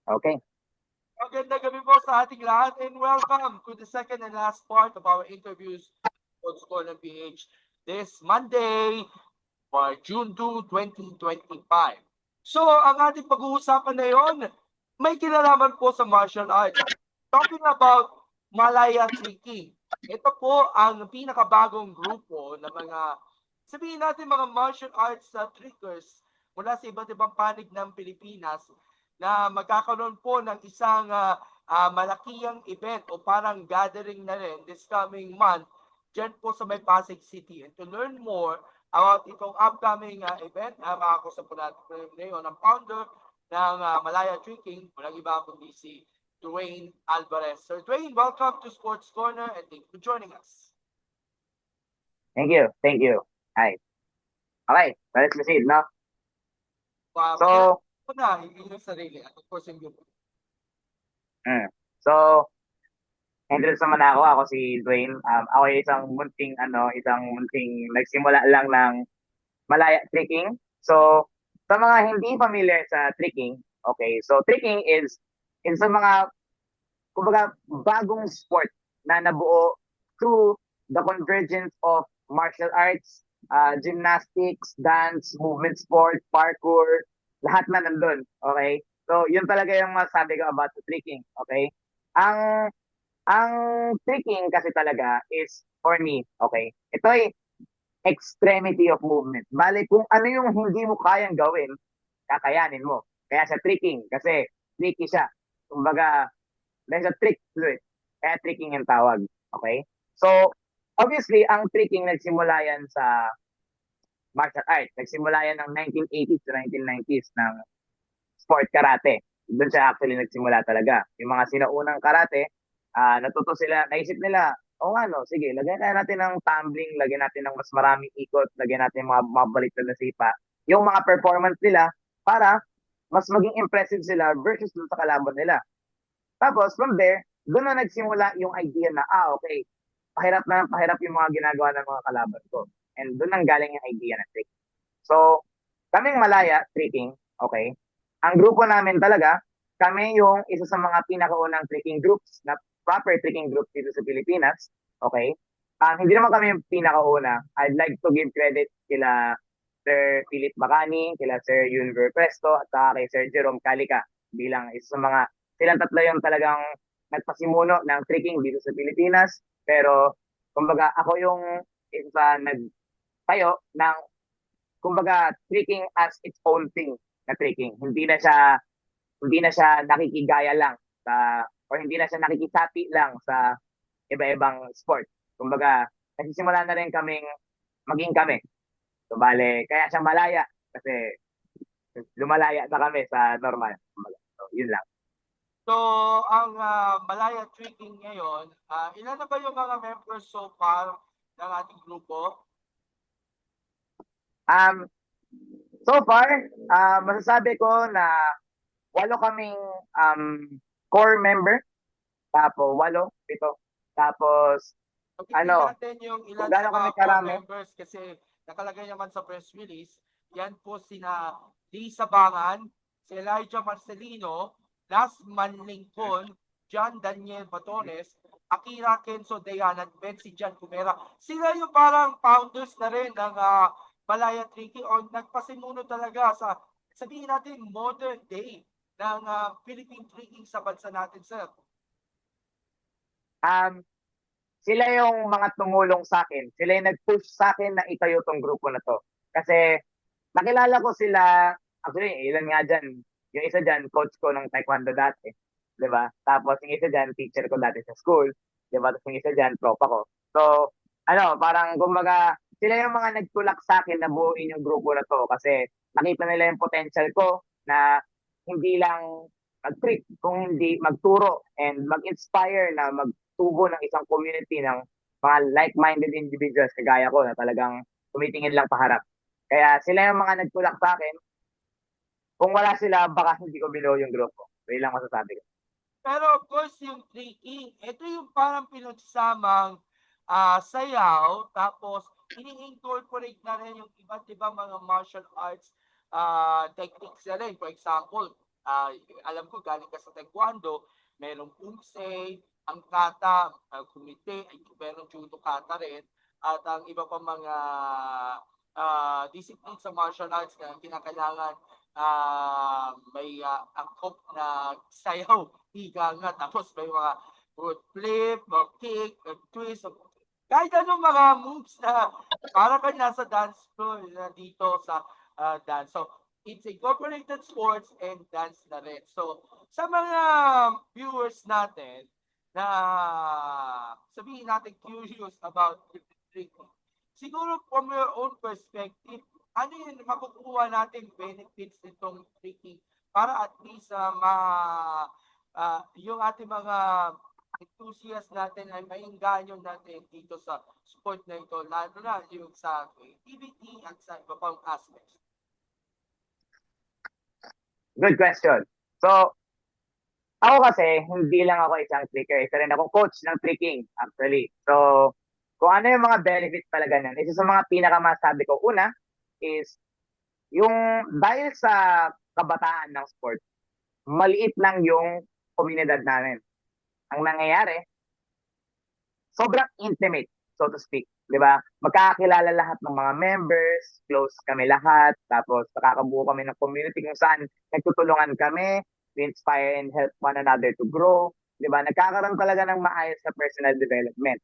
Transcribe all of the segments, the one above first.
Okay. Magandang gabi po sa ating lahat and welcome to the second and last part of our interviews on Scorner PH this Monday, June 2, 2025. So, ang ating pag-uusapan na yon may kinalaman po sa martial arts. Talking about Malaya Tricking. Ito po ang pinakabagong grupo ng mga, sabihin natin mga martial arts trickers mula sa iba't ibang panig ng Pilipinas na magkakaroon po ng isang malakiyang event o parang gathering na rin this coming month dyan po sa may Pasig City. And to learn more about itong upcoming event, makakusap po natin ngayon ang founder ng Malaya Tricking, walang iba kundi si Dwayne Alvarez. Sir Dwayne, welcome to Sports Corner and thank you for joining us. Thank you. Thank you. Hi. Okay. Let's proceed, no? Pakilala So, po na yung sarili at of course yung group. mm, so, introduce naman ako. Ako si Dwayne. Ako ay isang munting nagsimula lang ng Malaya Tricking. So, sa mga hindi familiar sa tricking, okay, so tricking is sa mga, kumbaga, bagong sport na nabuo through the convergence of martial arts, gymnastics, dance, movement sport, parkour, lahat na nandun, okay? So, yun talaga yung masabi ko about the tricking, okay? Ang ang tricking kasi talaga is for me, okay? Ito ay extremity of movement. Bale, kung ano yung hindi mo kayang gawin, kakayanin mo. Kaya sa tricking, kasi tricky siya. Kumbaga, there's a trick to it. Kaya tricking yung tawag. Okay? So, obviously, ang tricking nagsimula yan sa martial arts. Nagsimula yan ng 1980s to 1990s ng sport karate. Doon siya actually nagsimula talaga. Yung mga sinaunang karate, natuto sila, naisip nila, o nga no, sige, lagyan kaya natin ng tumbling, lagyan natin ng mas maraming ikot, lagyan natin mga mabaliktad na sipa. Yung mga performance nila para mas maging impressive sila versus dun sa kalaban nila. Tapos from there, doon na nagsimula yung idea na, okay, pahirap na pahirap yung mga ginagawa ng mga kalaban ko. And doon nang galing yung idea na trick. So, kaming Malaya, tricking, okay, ang grupo namin talaga, kami yung isa sa mga pinakaunang tricking groups na proper tricking group dito sa Pilipinas, okay? Hindi naman kami yung pinakauna. I'd like to give credit kila Sir Philip Bacani, kila Sir Univer Presto, at saka kay Sir Jerome Calica bilang isa sa mga, silang tatlo yung talagang nagpasimuno ng tricking dito sa Pilipinas. Pero, kumbaga, ako yung isa sa nagtayo ng, kumbaga, tricking as its own thing na tricking. Hindi na siya nakikigaya lang sa, or hindi na siya nakikisati lang sa iba-ibang sport. Kumbaga, nagsisimula na rin kaming maging kami. So, bale, kaya siya malaya kasi lumalaya na kami sa normal. Kumbaga. So, yun lang. So, ang Malaya Tricking ngayon, ilan na ba yung mga members so far ng ating grupo? Um, so far, masasabi ko na walo kaming core member. Tapos, walo, pito. Tapos, Pagkitin ano, natin yung kung ilan sa gaano mga kami core karami, members kasi nakalagay naman sa press release, yan po sina Lee Sabangan, si Elijah Marcelino, Las Manlingkon, John Daniel Batones, Akira Kenzo Dayan at Betsy Jan Kumera. Sila yung parang founders na rin ng Malaya Tricky o nagpasimuno talaga sa, sabihin natin, modern day ng Philippine Tricking sa bansa natin, sir. um, sila yung mga tumulong sa akin. Sila yung nag-push sa akin na itayo tong grupo na to. Kasi nakilala ko sila, actually, ilan nga dyan. Yung isa dyan, coach ko ng taekwondo dati. Di ba? Tapos yung isa dyan, teacher ko dati sa school. Di ba? Tapos yung isa dyan, tropa ko. So, parang kumbaga, sila yung mga nagtulak sa akin na buuin yung grupo na to. Kasi nakita nila yung potential ko na hindi lang mag-trick, kung hindi magturo and mag-inspire na magtubo ng isang community ng mga like-minded individuals kagaya ko na talagang tumitingin lang paharap. Kaya sila yung mga nagtulak sa akin. Kung wala sila, baka hindi ko binuo yung grupo. So, yun lang masasabi ko. Pero of course, yung tricking, ito yung parang pinagsamang sayaw, tapos ini-incorporate na rin yung iba't ibang mga martial arts techniques na rin. For example, Alam ko galing ka sa taekwondo, merong pumse, ang kata, kumite, merong judo kata rin, at ang iba pa mga discipline sa martial arts na kinakailangan may angkop na sayaw, higa nga, tapos may mga foot flip, kick, twist, kahit anong mga moves na para ka nasa dance floor na dito sa dance. So, it's incorporated sports and dance na rin. So, sa mga viewers natin na sabihin natin curious about drinking, siguro from your own perspective, ano yung makukuha natin benefits nitong drinking para at least yung ating mga enthusiast natin ay maingganyo natin dito sa sport na ito, lalo na yung sa creativity at sa iba pang aspects. Good question. So, ako kasi, hindi lang ako isang tricker. Isa rin akong coach ng tricking, actually. So, kung ano yung mga benefits talaga niyan, isa sa mga pinakamasabi ko, una, is yung dahil sa kabataan ng sport, maliit lang yung komunidad namin. Ang nangyayari, sobrang intimate, so to speak. Di ba? Magkakakilala lahat ng mga members, close kami lahat, tapos nakakabuo kami ng community kung saan nagtutulungan kami, we inspire and help one another to grow. Di ba? Nagkakaroon talaga ng maayos na personal development.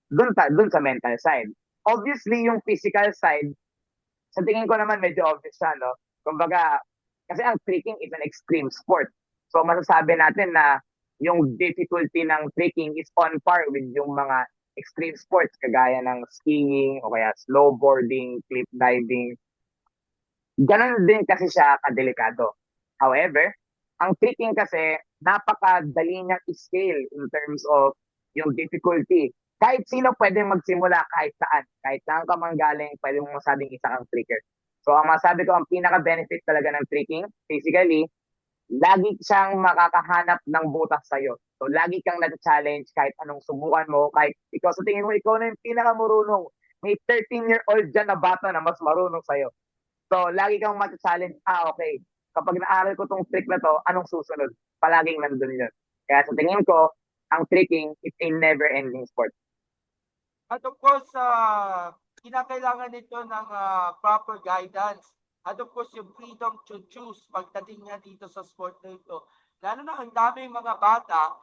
Dun sa mental side. Obviously, yung physical side, sa tingin ko naman medyo obvious siya, no? Kumbaga, kasi ang tricking is an extreme sport. So masasabi natin na yung difficulty ng tricking is on par with yung mga extreme sports kagaya ng skiing o kaya snowboarding, cliff diving. Ganon din kasi siya kadelikado. However, ang tricking kasi napakadali niyang scale in terms of yung difficulty. Kahit sino pwede magsimula kahit saan. Kahit saan ka manggaling, pwede mong masabing isa kang tricker. So ang masabi ko, ang pinaka-benefit talaga ng tricking, physically, lagi siyang makakahanap ng butas sa'yo. So lagi kang na-challenge kahit anong subukan mo, kahit ikaw sa tingin mo, ikaw na yung pinaka-marunong. May 13-year-old dyan na bata na mas marunong sa'yo. So lagi kang ma-challenge, okay, kapag naaral ko tong trick na to, anong susunod? Palaging nandun yun. Kaya sa tingin ko, ang tricking is a never-ending sport. At of course, kinakailangan nito ng proper guidance. At of course, yung freedom to choose pagdating nga dito sa sport na ito. Lalo na ang daming mga bata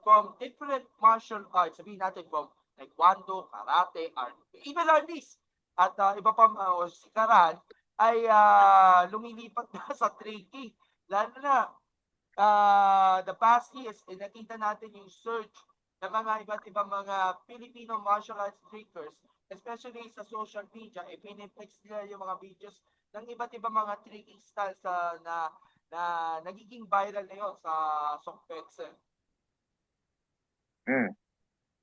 from different martial arts, sabihin natin from taekwondo, karate, art, even artist, at iba pa o sikaran, ay lumilipat na sa tricking. Lalo na the past years, nakita natin yung surge ng mga iba't ibang mga Filipino martial arts trickers, especially sa social media, piniplex nila yung mga videos ng iba't ibang mga tricking styles na nagiging viral ngayon sa Sokpetsen. Mm.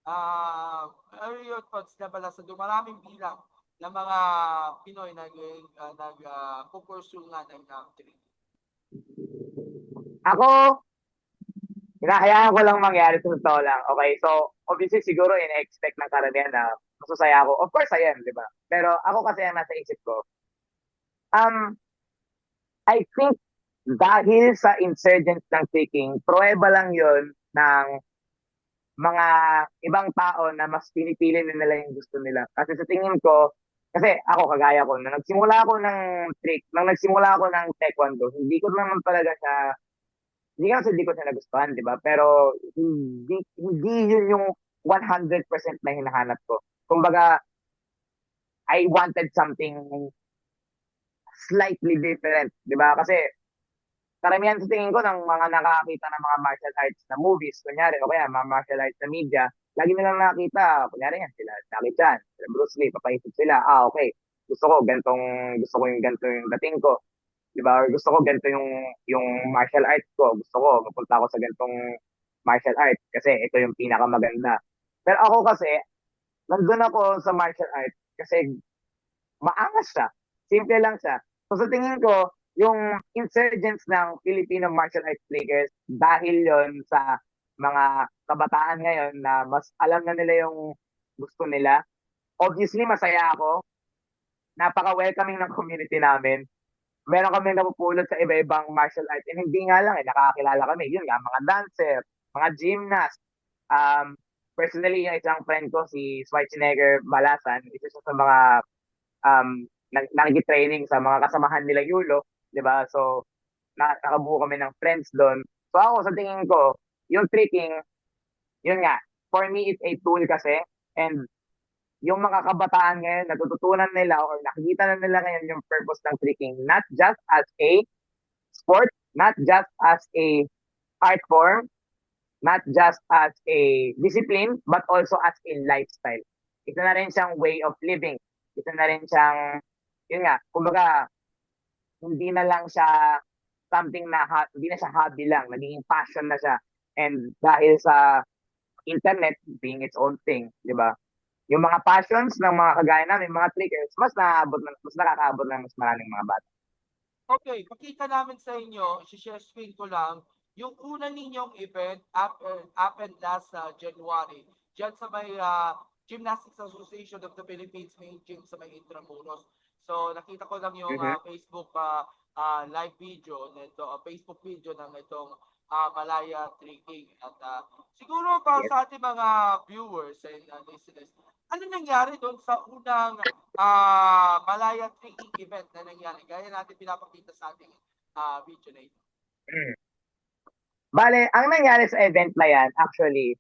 Ano your thoughts na pala sa dumaraming bilang ng mga Pinoy na nag-pupursue nga ng tricking? Ako, hinahayaan ko lang mangyari sa totoo lang. Okay, so obviously siguro in-expect ng karamihan na masusaya ako. Of course, I am, di ba? Pero ako kasi ang nasa isip ko, um, I think dahil sa insurgents ng tricking, pruweba lang yon ng mga ibang tao na mas pinipili nila yung gusto nila. Kasi sa tingin ko, kasi ako kagaya ko, na nagsimula ako ng trick, nang nagsimula ako ng taekwondo, hindi kasi hindi ko siya nagustuhan, di ba? Pero hindi yun yung 100% na hinahanap ko. Kumbaga, I wanted something slightly different, di ba? Kasi karamihan sa tingin ko ng mga nakakita ng mga martial arts na movies, kunyari, o kaya mga martial arts na media, lagi nilang nakakita, kunyari yan, sila Jackie Chan, sila Bruce Lee, papaisip sila, okay, gusto ko yung ganito yung dating ko, di ba? Or gusto ko ganito yung martial arts ko, gusto ko, mapunta ako sa ganitong martial arts, kasi ito yung pinakamaganda. Pero ako kasi, nandun ako sa martial arts, kasi maangas siya. Simple lang siya. So sa tingin ko, yung insurgents ng Filipino martial arts players, dahil yon sa mga kabataan ngayon na mas alam na nila yung gusto nila. Obviously, masaya ako. Napaka-welcoming ng community namin. meron kami napupulot sa iba-ibang martial arts. And hindi nga lang, nakakakilala kami. Yun nga, mga dancer, mga gymnast. Um, Personally, yung isang friend ko, si Schwarzenegger Balasan, isa siya sa mga nakikitraining sa mga kasamahan nila Yulo, di ba? So, nakabuo kami ng friends doon. So ako, sa tingin ko, yung tricking, yun nga, for me, it's a tool kasi. And yung mga kabataan ngayon, natututunan nila or nakikita na nila ngayon yung purpose ng tricking, not just as a sport, not just as a art form, not just as a discipline, but also as a lifestyle. Ito na rin siyang way of living. Ito na rin siyang, yun nga, kumbaga, hindi na lang siya something na, hindi na siya hobby lang, naging passion na siya. And dahil sa internet being its own thing, di ba? Yung mga passions ng mga kagaya namin, mga triggers, mas nakakaabot ng mas maraming mga bata. Okay, pakita namin sa inyo, share screen ko lang, yung una ninyong event happened last January. Diyan sa may Gymnastics Association of the Philippines main gym sa may Intramuros. So nakita ko lang yung Mhm. Facebook live video nito, Facebook video ng itong Malaya Tricking. At siguro para Yes. sa ating mga viewers and listeners, ano nangyari doon sa unang Malaya Tricking event na nangyari? Gaya natin pinapakita sa ating video na ito. Mm. Bale, ang nangyari sa event na yan, actually,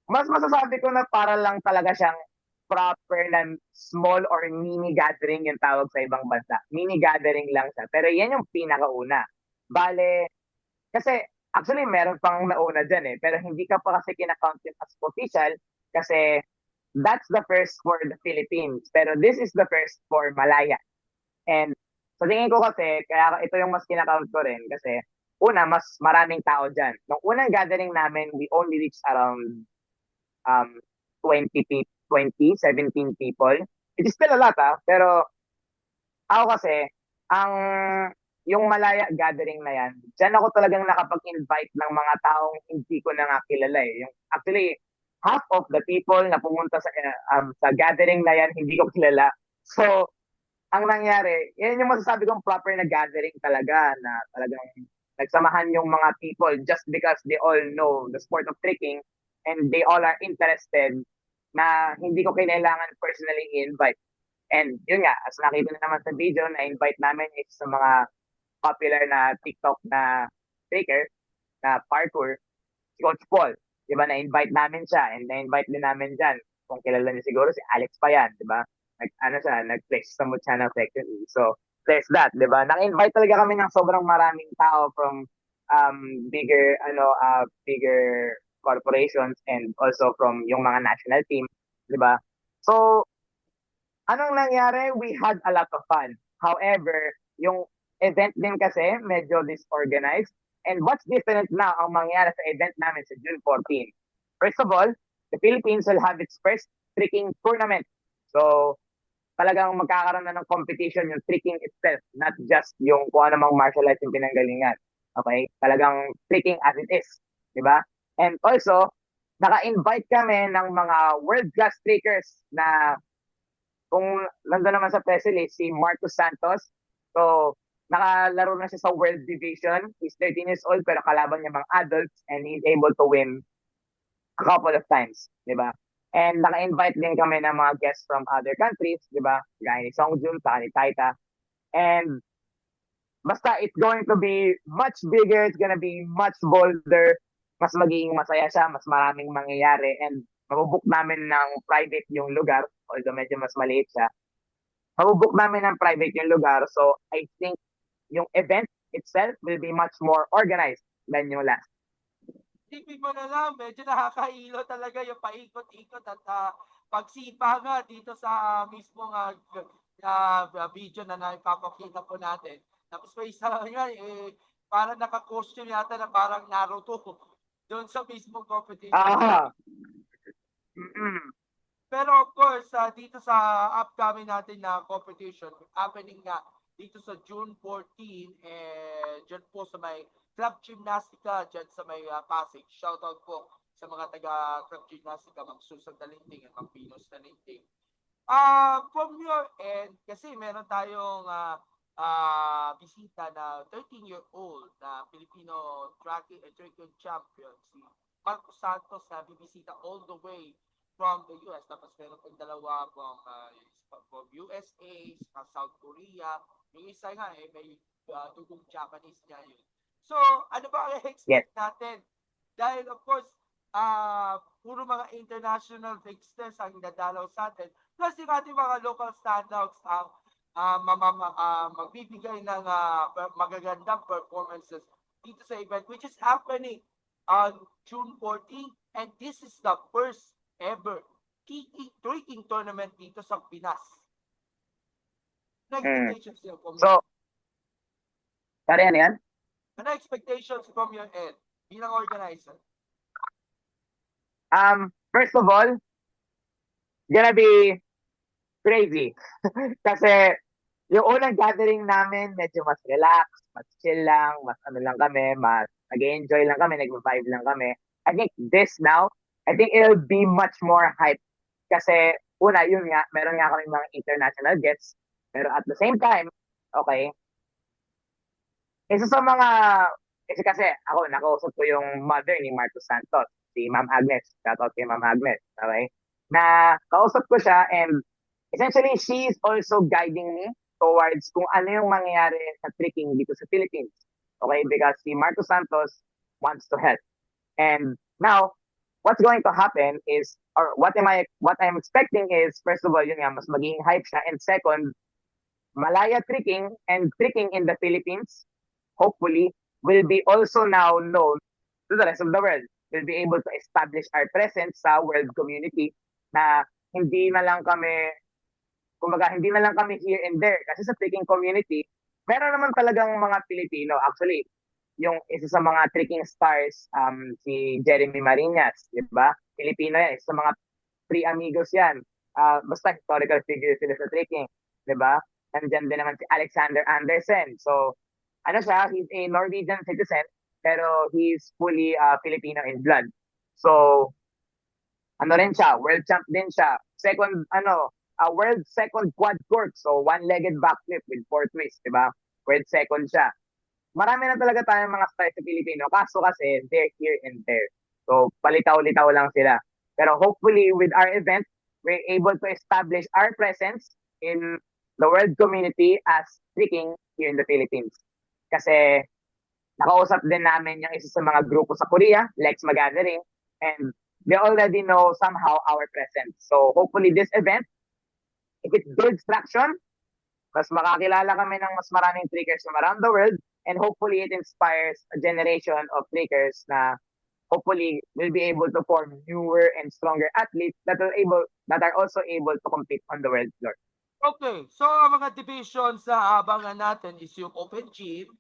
mas masasabi ko na para lang talaga siyang proper na small or mini gathering yung tawag sa ibang bansa. Mini gathering lang siya. Pero yan yung pinakauna. Bale, kasi actually meron pang nauna dyan eh. Pero hindi ka pa kasi kinakount yun as official kasi that's the first for the Philippines. Pero this is the first for Malaya. And sa tingin ko kasi, kaya ito yung mas kinakount ko rin kasi una, mas maraming tao dyan. Nung unang gathering namin, we only reached around um, 17 people. It is still a lot pero ako kasi, ang yung Malaya gathering na yan, dyan ako talagang nakapag-invite ng mga taong hindi ko na nga kilala eh. Yung, actually, half of the people na pumunta sa gathering na yan, hindi ko kilala. So, ang nangyari, yan yung masasabi kong proper na gathering talaga na talagang nagsamahan yung mga people just because they all know the sport of tricking and they all are interested na hindi ko kailangan personally i-invite. And yun nga, as nakita na naman sa video, na-invite namin is sa mga popular na TikTok na tricker, na parkour, si Coach Paul. Di ba, na-invite namin siya and na-invite din namin dyan. Kung kilala niyo siguro, si Alex pa yan, di ba? Ano siya, nag-place sa Muchana Factory. So, there's that, di ba? Nang-invite talaga kami ng sobrang maraming tao from bigger corporations and also from yung mga national team, di ba? So, anong nangyari? We had a lot of fun. However, yung event din kasi medyo disorganized. And what's different now ang mangyari sa event namin sa June 14? First of all, the Philippines will have its first tricking tournament. So, talagang magkakaroon na ng competition yung tricking itself, not just yung kung anumang martial arts yung pinanggalingan. Okay? Talagang tricking as it is. Di ba? And also, naka-invite kami ng mga world-class trickers na kung nandun naman sa press release, si Marcos Santos. So, nakalaro na siya sa World Division. He's 13 years old pero kalaban niya mga adults and he's able to win a couple of times, di ba? And naka-invite din kami ng mga guests from other countries, di ba? Gaya ni Songjun, saka ni Taita. And basta it's going to be much bigger, it's gonna be much bolder, mas magiging masaya siya, mas maraming mangyayari, and mabubook namin ng private yung lugar, although medyo mas maliit siya. Mabubook namin ng private yung lugar, so I think yung event itself will be much more organized than yung last. Tipid mo na lang, medyo nakakailo talaga yung paikot-ikot at pagsipa nga dito sa mismong video na naipapakita po natin. Tapos may isa nga, parang naka-costume yata na parang Naruto doon sa mismong competition. Ah, mm-mm. Pero of course, dito sa upcoming natin na competition, happening nga dito sa June 14, dyan po sa may Club Gymnastica, dyan sa may Pasig. Shoutout po sa mga taga Club Gymnastica, Mang Susan Talinting at Mang Pinos Talinting. From your end, kasi meron tayong bisita na 13-year-old na Filipino tracking champion, si Marcos Santos, na bibisita all the way from the US. Tapos meron pang dalawa from USA, sa South Korea. Yung isa nga may dugong Japanese niya yun. So, ano ba ang Yes. expect natin? Dahil of course, puro mga international fixtures ang dadalaw sa atin. Plus yung ating mga local standouts ang magbibigay ng magagandang performances dito sa event, which is happening on June 14th, and this is the first ever tricking tournament dito sa Pinas. Ano expectations niyo from So, sorry, ano yan? ano expectations from your end bilang organizer? First of all, gonna be crazy. Kasi yung unang gathering namin, medyo mas relax, mas chill lang, mas ano lang kami, mas nag-enjoy lang kami, nag-vibe lang kami. I think this now, I think it'll be much more hype. Kasi una, yun nga, meron nga kami mga international guests. Pero at the same time, okay, isa sa mga, kasi ako, nakausap ko yung mother ni Marcos Santos, si Ma'am Agnes. Shoutout kay Ma'am Agnes, okay? Na kausap ko siya, and essentially, she is also guiding me towards kung ano yung mangyayari sa tricking dito sa Philippines. Okay? Because si Marcos Santos wants to help. And now, what's going to happen is, or what I'm expecting is, first of all, yun nga, mas magiging hype siya. And second, Malaya tricking and tricking in the Philippines, hopefully, will be also now known to the rest of the world. We'll be able to establish our presence sa world community na hindi na lang kami, kumbaga, hindi na lang kami here and there. Kasi sa tricking community, meron naman talagang mga Pilipino. Actually, yung isa sa mga tricking stars, si Jeremy Marinas, di ba? Pilipino yan. Isa sa mga three amigos yan. Basta historical figure sila sa tricking, di ba? Nandiyan din naman si Alexander Andersen. So, ano siya, he's a Norwegian citizen, pero he's fully Filipino in blood. So, ano rin siya, world champ din siya. Second, world second quad cork. So, one-legged backflip with four twists, di ba? World second siya. Marami na talaga tayong mga stars sa Pilipino. Kaso kasi, they're here and there. So, palitaw-litaw lang sila. Pero hopefully, with our event, we're able to establish our presence in the world community as tricking here in the Philippines. Kasi, nakausap din namin yung isa sa mga grupo sa Korea, Lex Magathering, and they already know somehow our presence. So, hopefully, this event, if it builds traction, mas makakilala kami ng mas maraming trickers from around the world, and hopefully it inspires a generation of trickers na hopefully will be able to form newer and stronger athletes that are also able to compete on the world floor. Okay, so ang mga divisions na abangan natin is yung open gym,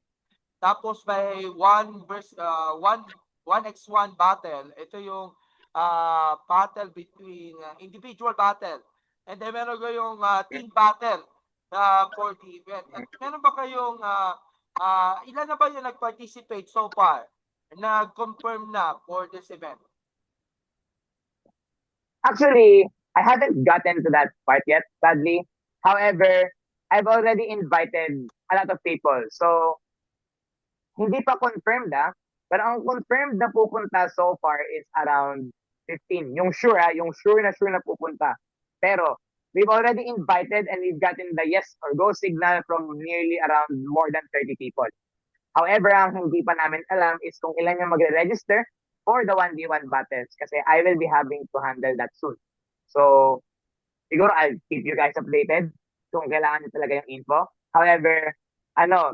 tapos may 1x1 battle. Ito yung battle between individual battle. And then meron kayong team battle for the event. At meron ba kayong ilan na ba yung nag-participate so far? Nag-confirm na for this event? Actually, I haven't gotten to that part yet, sadly. However, I've already invited a lot of people. So, hindi pa confirmed pero ang confirmed na pupunta so far is around 15. Yung sure na pupunta. Pero, we've already invited and we've gotten the yes or go signal from nearly around more than 30 people. However, ang hindi pa namin alam is kung ilan yung magre-register for the 1v1 battles kasi I will be having to handle that soon. So, siguro I'll keep you guys updated kung kailangan nyo talaga yung info. However,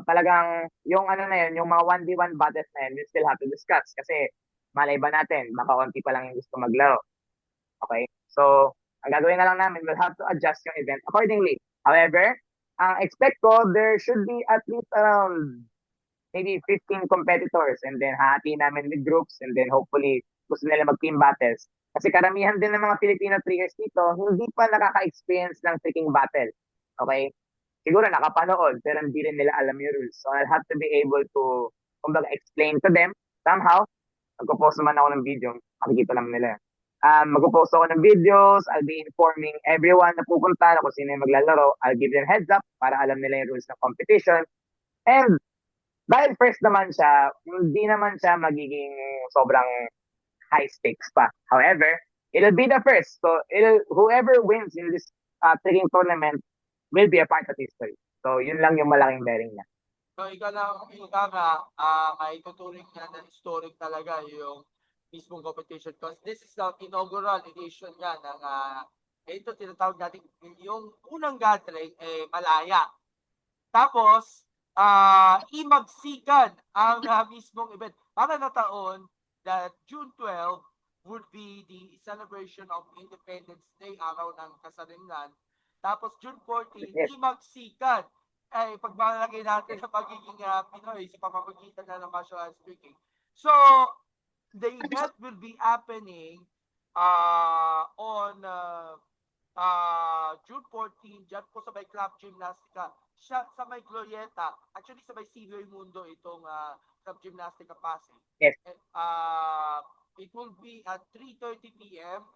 talagang yung yung mga 1v1 battles na yun, we still have to discuss kasi malay ba natin, baka konti pa lang yung gusto maglaro. Okay? So, ang gagawin na lang namin, we'll have to adjust yung event accordingly. However, ang expect ko, there should be at least around maybe 15 competitors, and then hati namin with groups, and then hopefully gusto nila mag-team battles. Kasi karamihan din ng mga Filipino triggers dito, hindi pa nakaka-experience ng tricking battle. Okay? Siguro nakapanood, pero hindi rin nila alam yung rules. So I'll have to be able to, kumbaga, explain to them somehow. Magpo-post naman ako ng video, makikita lang nila. Magpo-post ako ng videos, I'll be informing everyone na pupunta na kung sino yung maglalaro. I'll give them heads up para alam nila yung rules ng competition. And dahil first naman siya, hindi naman siya magiging sobrang high stakes pa. However, it'll be the first. So whoever wins in this tricking tournament will be a part of history. So yun lang yung malaking bearing niya. So ika nga, maituturing niya na historic talaga yung mismong competition because this is the inaugural edition niya ng ito tinatawag natin yung unang gathering Malaya. Tapos imagsikan ang mismong event para na taon that June 12 would be the celebration of Independence Day, araw ng kasarinlan. Tapos June 14, Yes. imagsikan ay pagmalagay natin ang pagiging Pinoy sa pamamagitan na ng martial arts speaking. So, the event will be happening on June 14, dyan po sa may Club Gymnastica, siya, sa may Glorieta, actually sa may Silvio Mundo itong Club Gymnastica Pasig. Yes. And, it will be at 3:30 p.m.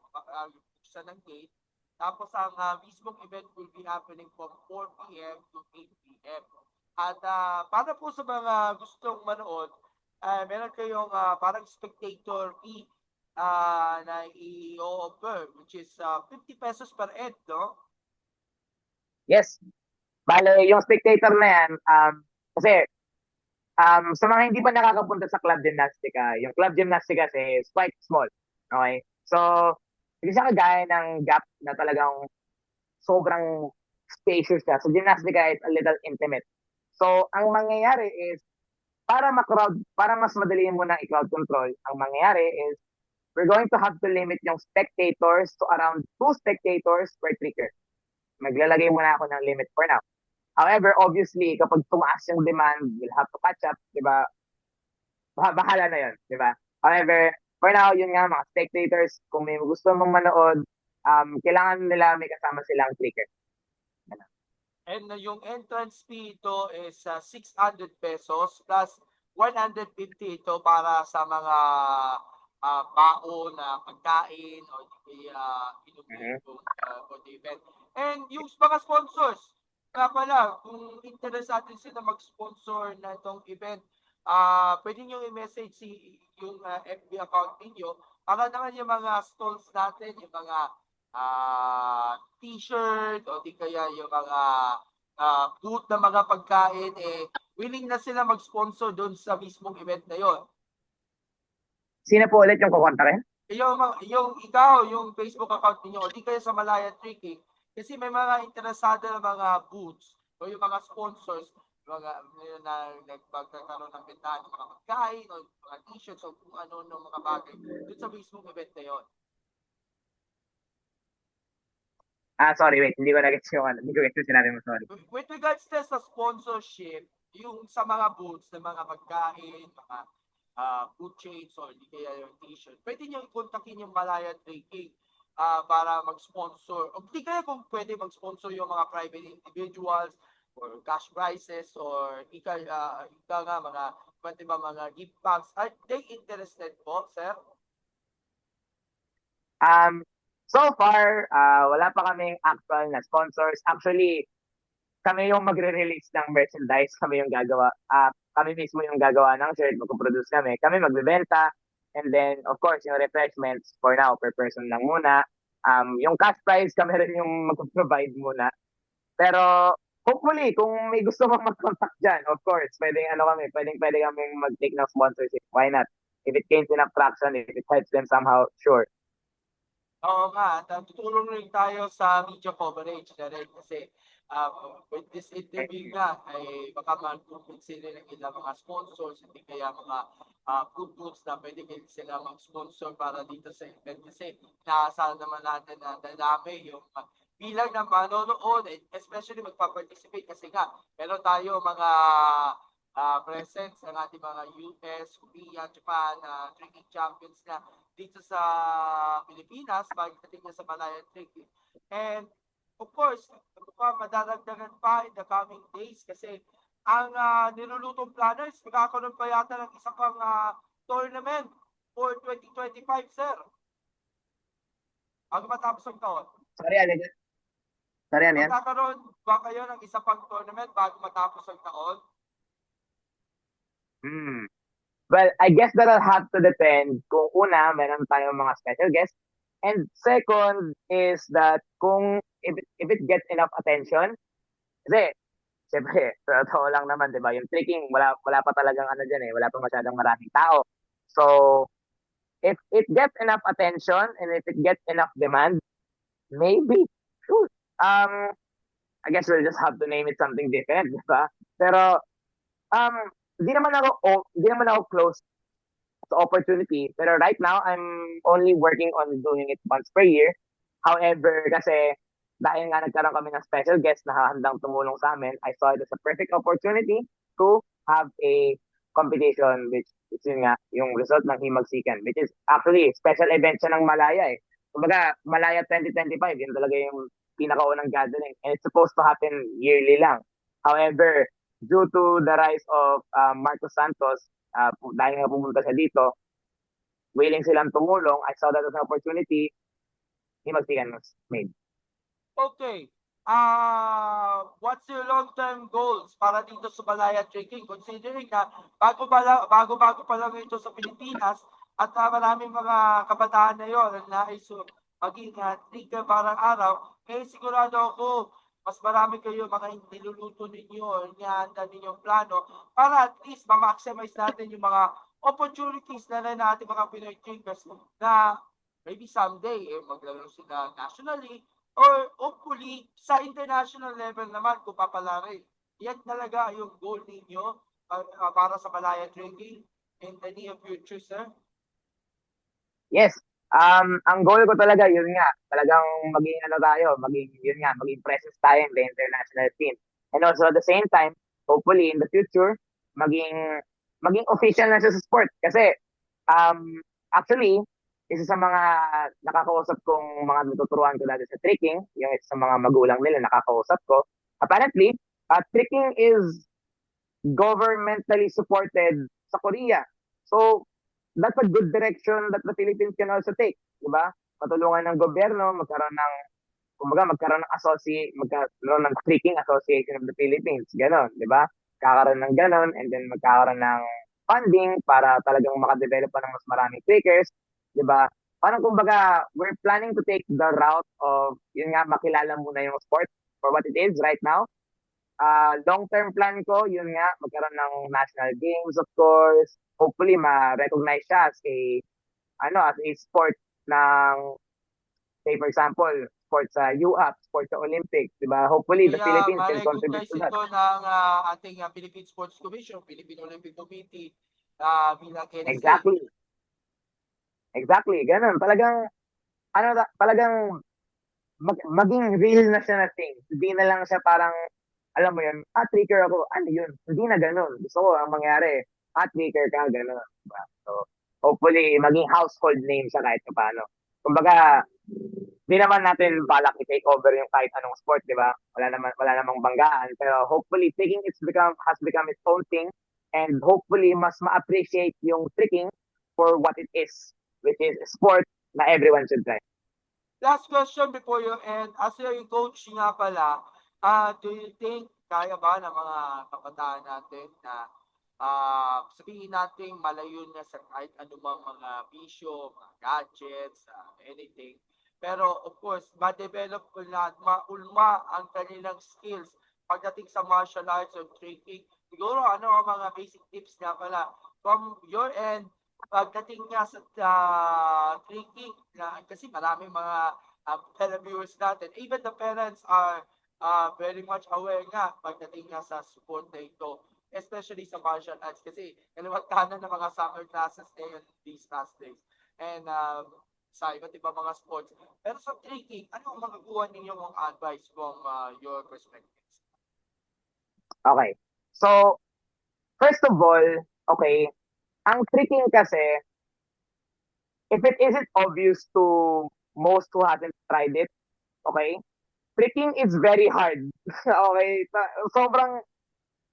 Sa ng gate. Tapos ang mismong event will be happening from 4 p.m. to 8 p.m. At para po sa mga gustong manood, meron kayong parang spectator fee na i-offer, which is 50 pesos per head, no? Yes. Bale, yung spectator na yan, kasi sa mga hindi pa nakakapunta sa Club Gymnastica, yung Club Gymnastica is quite small. Okay? So, hindi siya kagaya ng GAP na talagang sobrang spacious siya. So, Gymnastica is a little intimate. So, ang mangyayari is, para mas madali mo na i-crowd control, ang mangyayari is, we're going to have to limit yung spectators to around 2 spectators per tricker. Maglalagay muna ako ng limit for now. However, obviously, kapag tumaas yung demand, we'll have to catch up, di ba? Bahala na yun, di ba? However, for now, yun nga, mga spectators, kung may gusto mong manood, kailangan nila may kasama silang clicker. And yung entrance fee ito is 600 pesos plus 150 ito para sa mga baon na pagkain o inumin for the event. And yung mga sponsors, nga pala, kung interesado sila mag-sponsor na itong event, pwede nyo i-message yung FB account ninyo para naman yung mga stalls natin, yung mga t-shirt o di kaya yung mga booth na mga pagkain, willing na sila mag-sponsor doon sa mismong event na yon. Sino po ulit yung kukontakin? Yung ikaw, yung Facebook account niyo, o di kaya sa Malaya Tricking, kasi may mga interesado na mga booths o yung mga sponsors, mga na nagpagkakaroon ng bentahan ng mga pagkain o mga t-shirts o kung ano ng mga bagay doon sa mismong event na yon. Sorry, wait. Hindi ko na-gets yung sinabi mo, sorry. With regards to sa sponsorship, yung sa mga booths ng mga pagkain, mga food chains or di kaya yung t-shirt, pwede nyo kontakin yung Malaya Tricking para mag-sponsor. O di kaya kung pwede mag-sponsor yung mga private individuals or cash prizes or ika nga mga iba't iba mga gift bags. Are they interested po, sir? So far, wala pa kaming actual na sponsors. Actually, kami yung magre-release ng merchandise, kami yung gagawa. Kami mismo yung gagawa ng shirt, magpo-produce kami magbebenta, and then, of course, yung refreshments, for now, per person lang muna. Yung cash prize, kami rin yung mag-provide muna. Pero, hopefully, kung may gusto mong mag-contact dyan, of course, pwede kaming mag-take ng sponsorship. Why not? If it gains enough traction, if it helps them somehow, sure. Oo nga, tutulong rin tayo sa media coverage na rin kasi with this interview nga ay baka mag-convince rin ng ilang mga sponsors, hindi kaya mga food goods na pwede din sila mag-sponsor para dito sa event kasi naasahan naman natin na dadami yung bilang ng manonood, especially magpa-participate kasi nga meron tayo mga presence ng ating mga US, Korea, Japan, drinking champions na dito sa Pilipinas pagdating na sa Malayan Tricking. And of course, madadagdagan pa in the coming days kasi ang nilulutong planners, magkakaroon pa yata ng isa pang tournament for 2025, sir. bago matapos ang taon? Sorry, ano yan? Sorry, ano yan? Magkakaroon ba kayo ng isa pang tournament bago matapos ang taon? Hmm. Well, I guess that'll have to depend kung una, meron tayong mga special guests. And second is that kung if it gets enough attention, kasi siyempre, sa totoo lang naman, di ba, yung tricking, wala pa talagang ano dyan wala pa masyadong maraming tao. So, if it gets enough attention and if it gets enough demand, maybe, sure. I guess we'll just have to name it something different, di ba? Pero, um, di naman ako close to opportunity. Pero right now, I'm only working on doing it once per year. However, kasi dahil nga nagkaroon kami ng special guest na handang tumulong sa amin, I saw it as a perfect opportunity to have a competition which yun nga, yung result ng Himagsikan, which is actually special event siya ng Malaya. Kumbaga, Malaya 2025, yun talaga yung pinakaunang gathering. And it's supposed to happen yearly lang. However, due to the rise of Marcos Santos, dahil nga pumunta siya dito, willing silang tumulong. I saw that as an opportunity. Himagsikan was made. Okay. What's your long-term goals para dito sa Malaya Trekking? Considering na bago pa lang ito sa Pilipinas at maraming mga kabataan na yon na nais maging trigger parang araw, sigurado ako mas marami kayo mga niluluto ninyo, inihanda ninyong plano para at least ma-maximize natin yung mga opportunities na natin mga Pinoy Triggers na maybe someday maglaro sila nationally or hopefully sa international level naman kung papalarin. Yan talaga yung goal ninyo para sa Malaya Drinking in the near future, sir? Yes. Ang goal ko talaga, yun nga, talagang maging ano tayo, yun nga, maging presence tayo in the international scene. And also at the same time, hopefully in the future, maging official na siya sa sport. Kasi, actually, isa sa mga nakakausap kong mga natuturuan ko dati sa tricking, yung isa sa mga magulang nila nakakausap ko, apparently, tricking is governmentally supported sa Korea. So, that's a good direction that the Philippines can also take, di ba? Matulungan ng gobyerno, magkaroon ng magkaroon ng Tricking Association of the Philippines, ganon, di ba? Kakaroon ng ganon, and then magkakaroon ng funding para talagang makadevelop pa ng mas maraming trickers, di ba? Parang kumbaga, we're planning to take the route of, yun nga, makilala muna yung sport for what it is right now. Long-term plan ko, yun nga, magkaroon ng national games, of course. Hopefully, ma-recognize siya as a sport ng, say for example, sport sa UAP, sport sa Olympics, di ba? Hopefully, the Kaya Philippines can contribute ma-recognize to that. ito ng ating Philippine Sports Commission, Philippine Olympic Committee, bilang NSA. Exactly. Exactly. Ganun. Talagang maging real na siya na thing. Hindi na lang siya parang, alam mo yun, trigger ako. Ano yun? Hindi na ganun. Gusto ko ang mangyari, trigger ka, ganun. Diba? So, hopefully, maging household name siya kahit paano. Kumbaga, di naman natin balak i-take over yung kahit anong sport, di ba? Wala namang banggaan. Pero hopefully, has become its own thing. And hopefully, mas ma-appreciate yung tricking for what it is, which is a sport na everyone should try. Last question before you end. As yung coach nga pala, do you think kaya ba ng mga kabataan natin na sabihin natin malayo na sa kahit anumang mga bisyo, mga gadgets, anything. Pero of course, ma-develop ko na at maulma ang kanilang skills pagdating sa martial arts or training. Siguro ano ang mga basic tips nga pala from your end pagdating nga sa training na kasi maraming mga viewers natin. Even the parents are very much aware nga pagdating nga sa support na ito especially sa martial arts kasi kaliwatanan ng mga summer classes ngayon these past days. And sa iba't iba mga sports. Pero sa tricking, ano ang magaguha ninyong advice from your perspectives? Okay. So, first of all, okay, ang tricking kasi, if it isn't obvious to most who haven't tried it, okay, tricking is very hard. Okay, sobrang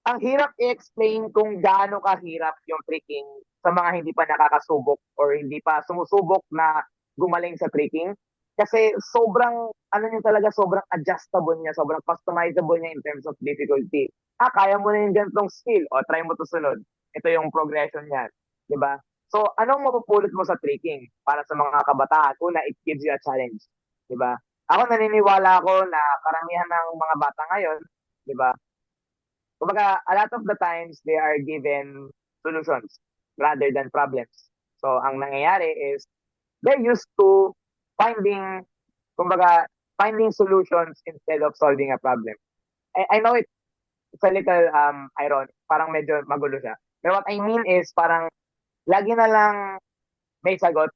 ang hirap i-explain kung gaano kahirap yung tricking sa mga hindi pa nakakasubok or hindi pa sumusubok na gumaling sa tricking. Kasi sobrang, ano niya talaga, sobrang adjustable niya, sobrang customizable niya in terms of difficulty. Kaya mo na yung ganitong skill, o try mo to sunod. Ito yung progression niya, di ba? So, anong mapupulot mo sa tricking para sa mga kabataan? Una, it gives you a challenge, di ba? Ako naniniwala ako na karamihan ng mga bata ngayon, di ba? Kumbaga, a lot of the times they are given solutions rather than problems. So, ang nangyayari is they're used to finding, kumbaga, finding solutions instead of solving a problem. I know it's a little ironic, parang medyo magulo siya. But what I mean is parang lagi na lang may sagot,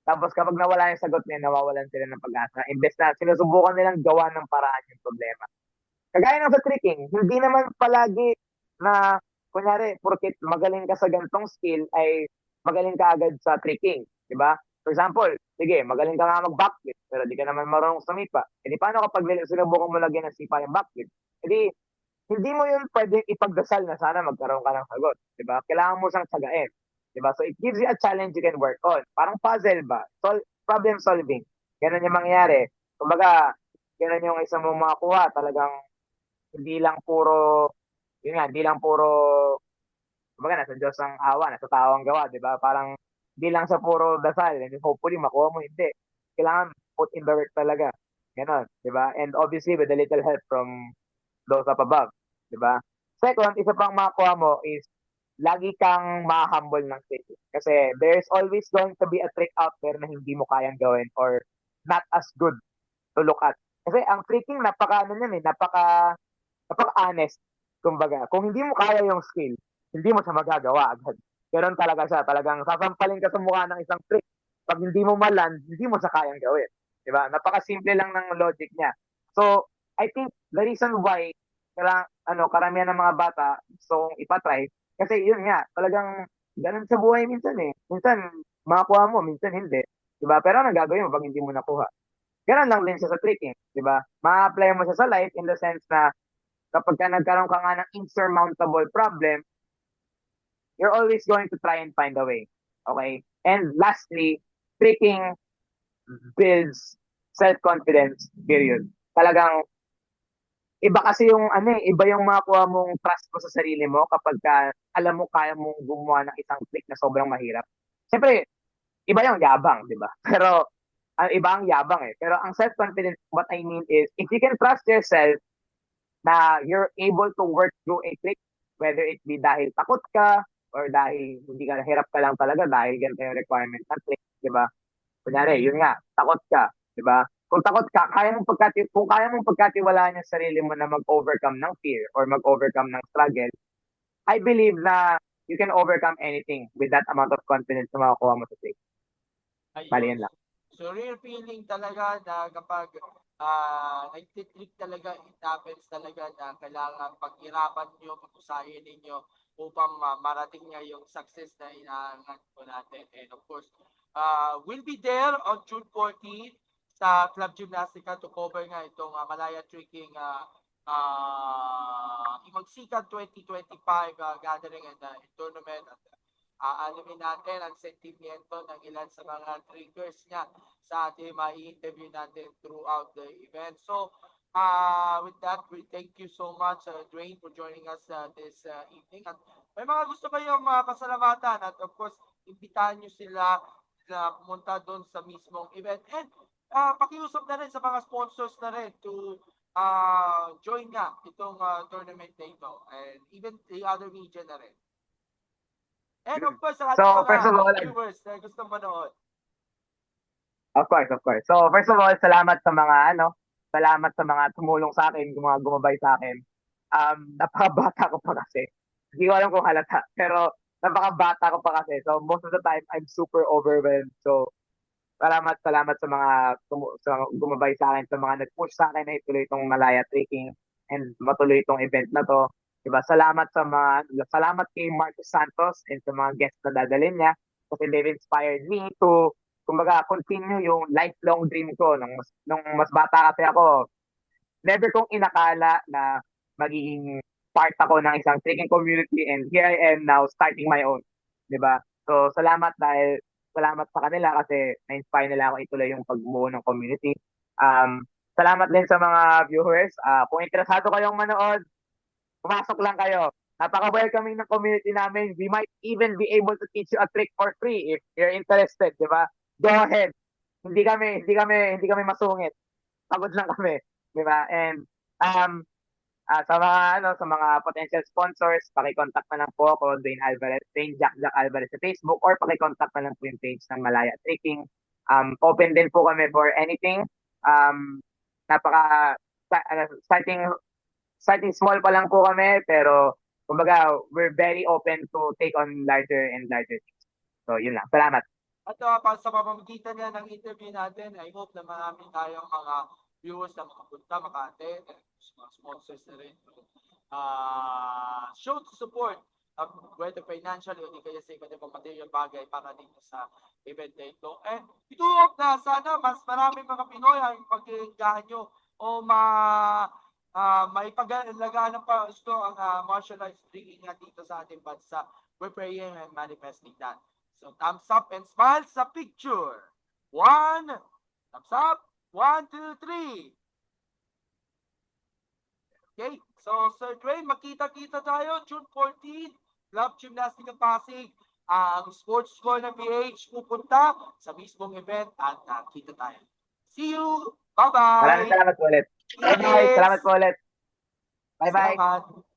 tapos kapag nawala yung sagot niya, nawawalan sila ng pag-asa. Imbes na sinusubukan nilang gawa ng paraan yung problema. Kagaya ng sa tricking, hindi naman palagi na, kunyari, porket magaling ka sa gantong skill, ay magaling ka agad sa tricking. Di ba? For example, sige, magaling ka nga mag-backflip, pero di ka naman marunong sumipa. E di paano kapag sinubukan mo lagyan ng sipa yung backflip? E di, hindi mo yun pwedeng ipagdasal na sana magkaroon ka ng sagot. Di ba? Kailangan mo siyang tsagain. Di ba? So it gives you a challenge you can work on. Parang puzzle ba? Problem solving. Ganun yung mangyayari. Kumbaga, ganun yung isang mong makakuha. Talagang hindi lang puro, yun nga, hindi lang puro, kumbaga, nasa Diyos ang awa, nasa tao ang gawa, di ba? Parang, hindi lang sa puro dasal, and hopefully makuha mo, hindi. Kailangan put in the work talaga. Ganon, di ba? And obviously, with a little help from those up above, di ba? Second, isa pang makuha mo is, lagi kang ma-humble ng trick. Kasi there's always going to be a trick out there na hindi mo kayang gawin or not as good to look at. Kasi ang tricking, napaka, ano yan eh, napaka-honest. Kumbaga, kung hindi mo kaya yung skill, hindi mo siya magagawa agad. Ganun talaga siya. Talagang sasampalin ka sa mukha ng isang trick. Pag hindi mo maland, hindi mo siya kayang gawin. Diba? Napaka-simple lang ng logic niya. So, I think the reason why karamihan ng mga bata gusto kong ipatry, kasi yun nga, talagang ganun sa buhay minsan eh. Minsan, makakuha mo, minsan hindi. Diba? Pero ano gagawin mo pag hindi mo nakuha? Ganun lang din siya sa tricking. Diba? Ma-apply mo siya sa life in the sense na kapag ka nagkaroon ka nga ng insurmountable problem, you're always going to try and find a way. Okay? And lastly, tricking builds self-confidence, period. Talagang, iba kasi yung, iba yung makuha mong trust mo sa sarili mo kapag ka, alam mo kaya mong gumawa ng isang trick na sobrang mahirap. Siyempre, iba yung yabang, di ba? Pero, ang iba ang yabang eh. Pero ang self-confidence, what I mean is, if you can trust yourself na you're able to work through a trick, whether it be dahil takot ka or dahil hindi ka hirap ka lang talaga dahil ganito yung requirement ng trick, di ba? Kunyari, yun nga, takot ka, di ba? Kung takot ka, kung kaya mong pagkatiwalaan yung sarili mo na mag-overcome ng fear or mag-overcome ng struggle, I believe na you can overcome anything with that amount of confidence na makukuha mo sa trick. Bali Ayun. yan lang. So, real feeling talaga na kapag nagtitrik talaga, it happens talaga na kailangan paghirapan nyo, pag-usahin ninyo upang marating nga yung success na inaangat po natin. And of course, we'll be there on June 14 sa Club Gymnastica to cover nga itong Malaya Tricking Imagsikan 2025 gathering and tournament at alamin natin ang sentimiento ng ilan sa mga triggers niya sa ating ma-interview natin throughout the event. So, with that, we thank you so much, Dwayne, for joining us this evening. At may mga gusto kayong pasalamatan at of course, imbitahan nyo sila na pumunta doon sa mismong event. And pakiusap na rin sa mga sponsors na rin to join nga itong tournament na ito and even the other media na rin. And of course, sa ating So, mga first of all, viewers na gustong manood. of course, of course. So, first of all, salamat sa mga tumulong sa akin, mga gumabay sa akin. Napakabata ko pa kasi. Hindi ko alam kung halata, pero napakabata ko pa kasi. So, most of the time, I'm super overwhelmed. So, salamat sa mga gumabay sa akin, sa mga nag-push sa akin na ituloy itong Malaya Trekking and matuloy itong event na to. Diba? Salamat kay Marcos Santos and sa mga guests na dadalhin niya kasi they've inspired me to kumbaga continue yung lifelong dream ko nung mas bata kasi ako. Never kong inakala na magiging part ako ng isang trekking community and here I am now starting my own. 'Di ba? So salamat dahil salamat sa kanila kasi na-inspire nila ako ituloy yung pagbuo ng community. Salamat din sa mga viewers. Kung interesado kayong manood, pumasok lang kayo. Napaka-welcoming ng community namin. We might even be able to teach you a trick for free if you're interested, di ba? Go ahead. Hindi kami masungit. Pagod lang kami, di ba? And sa mga potential sponsors, paki-contact na lang po ako, Dwayne Alvarez, Dwayne Jack Jack Alvarez sa Facebook, or paki-contact na lang po yung page ng Malaya Tricking. Open din po kami for anything. Napaka starting starting small pa lang po kami, pero kumbaga we're very open to take on larger and larger things. So yun lang. Salamat. At sa pamamagitan nga ng interview natin, I hope na marami tayong mga viewers na makapunta, maka-attend, and mga sponsors na rin. Show support, whether financially o di kaya sa iba't ibang material bagay para dito sa event na ito. And ito na sana mas marami mga Pinoy ang pag-iingahan nyo o maipagalagaan pa gusto ang martial arts training nga dito sa ating bansa. We're praying and manifesting that. So, thumbs up and smile sa picture. One, thumbs up. 1, 2, 3. Okay, so Sir Dwayne, makita-kita tayo June 14, Club Gymnastic ng Pasig. Ang sports score ng PH pupunta sa mismong event at kita tayo. See you! Maraming Bye-bye! salamat po ulit. Bye-bye. Salamat po ulit. Bye-bye. Salamat!